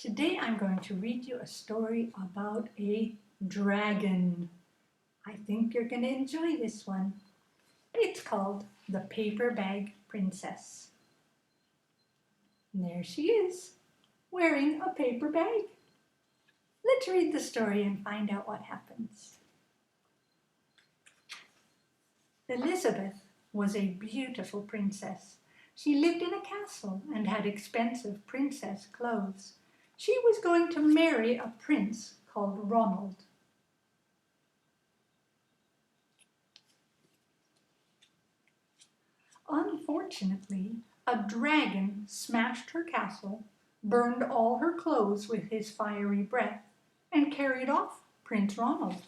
Today I'm going to read you a story about a dragon. I think you're going to enjoy this one. It's called The Paper Bag Princess. And there she is, wearing a paper bag. Let's read the story and find out what happens. Elizabeth was a beautiful princess. She lived in a castle and had expensive princess clothes. She was going to marry a prince called Ronald. Unfortunately, a dragon smashed her castle, burned all her clothes with his fiery breath, and carried off Prince Ronald.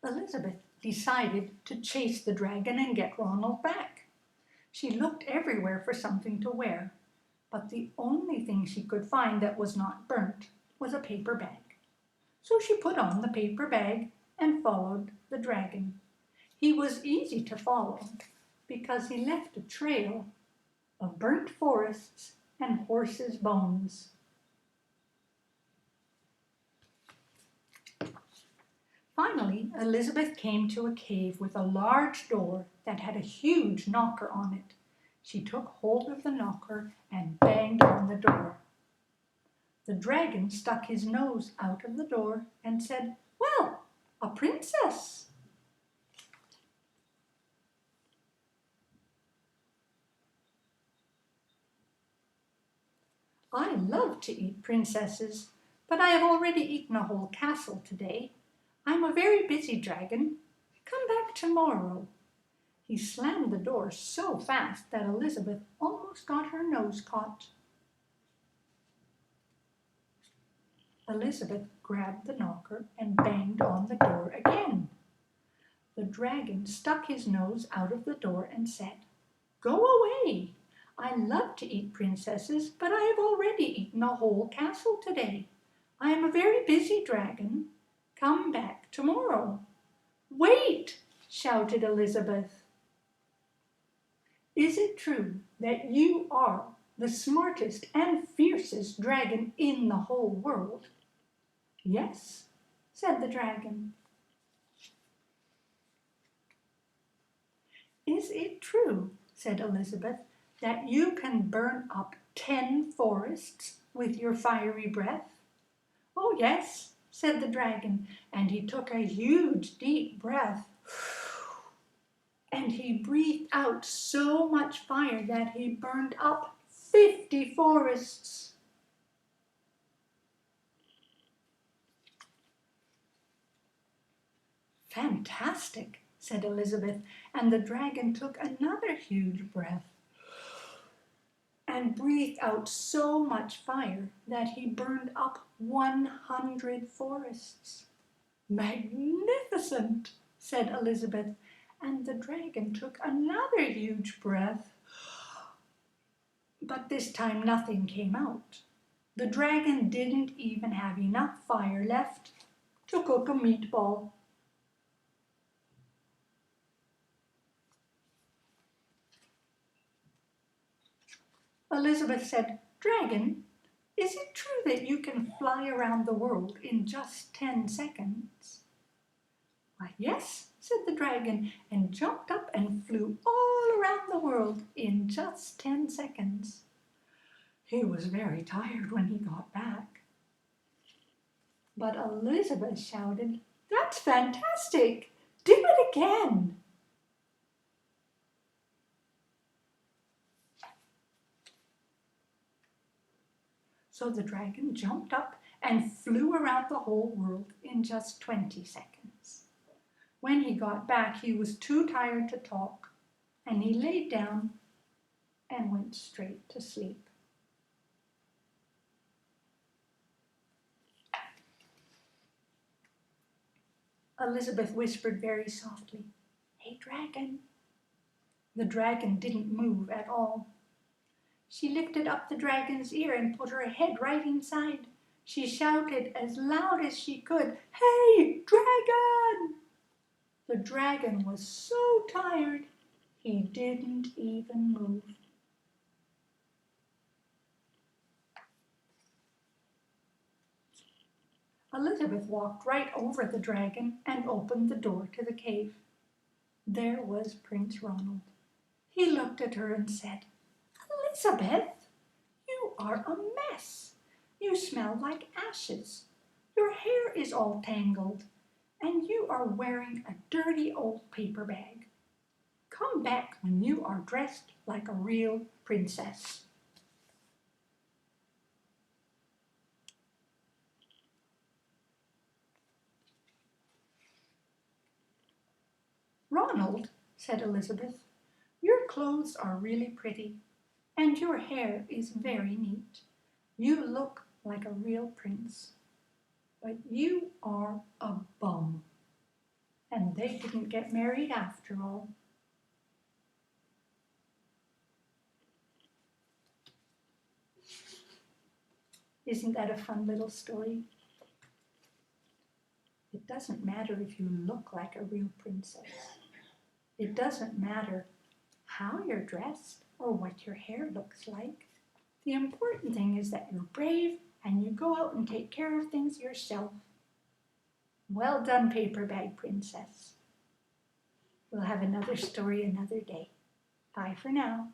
Elizabeth decided to chase the dragon and get Ronald back. She looked everywhere for something to wear, but the only thing she could find that was not burnt was a paper bag. So she put on the paper bag and followed the dragon. He was easy to follow because he left a trail of burnt forests and horses' bones. Finally, Elizabeth came to a cave with a large door that had a huge knocker on it. She took hold of the knocker and banged on the door. The dragon stuck his nose out of the door and said, "Well, a princess." "I love to eat princesses, but I have already eaten a whole castle today. I'm a very busy dragon. Come back tomorrow." He slammed the door so fast that Elizabeth almost got her nose caught. Elizabeth grabbed the knocker and banged on the door again. The dragon stuck his nose out of the door and said, "Go away. I love to eat princesses, but I have already eaten a whole castle today. I am a very busy dragon. Come back tomorrow." "Wait!" shouted Elizabeth. "Is it true that you are the smartest and fiercest dragon in the whole world?" "Yes," said the dragon. "Is it true," said Elizabeth, "that you can burn up 10 forests with your fiery breath?" "Oh, yes," said the dragon, and he took a huge deep breath. And he breathed out so much fire that he burned up 50 forests. "Fantastic," said Elizabeth, and the dragon took another huge breath and breathed out so much fire that he burned up 100 forests. "Magnificent," said Elizabeth, and the dragon took another huge breath. But this time nothing came out. The dragon didn't even have enough fire left to cook a meatball. Elizabeth said, "Dragon, is it true that you can fly around the world in just 10 seconds?" "Why, yes," said the dragon, and jumped up and flew all around the world in just 10 seconds. He was very tired when he got back. But Elizabeth shouted, "That's fantastic! Do it again!" So the dragon jumped up and flew around the whole world in just 20 seconds. When he got back, he was too tired to talk, and he laid down and went straight to sleep. Elizabeth whispered very softly, "Hey, dragon." The dragon didn't move at all. She lifted up the dragon's ear and put her head right inside. She shouted as loud as she could, "Hey, dragon!" The dragon was so tired he didn't even move. Elizabeth walked right over the dragon and opened the door to the cave. There was Prince Ronald. He looked at her and said, "Elizabeth, you are a mess. You smell like ashes. Your hair is all tangled, and you are wearing a dirty old paper bag. Come back when you are dressed like a real princess." "Ronald," said Elizabeth, "your clothes are really pretty, and your hair is very neat. You look like a real prince, but you are a bum." And they didn't get married after all. Isn't that a fun little story? It doesn't matter if you look like a real princess. It doesn't matter how you're dressed or what your hair looks like. The important thing is that you're brave and you go out and take care of things yourself. Well done, paper bag princess. We'll have another story another day. Bye for now.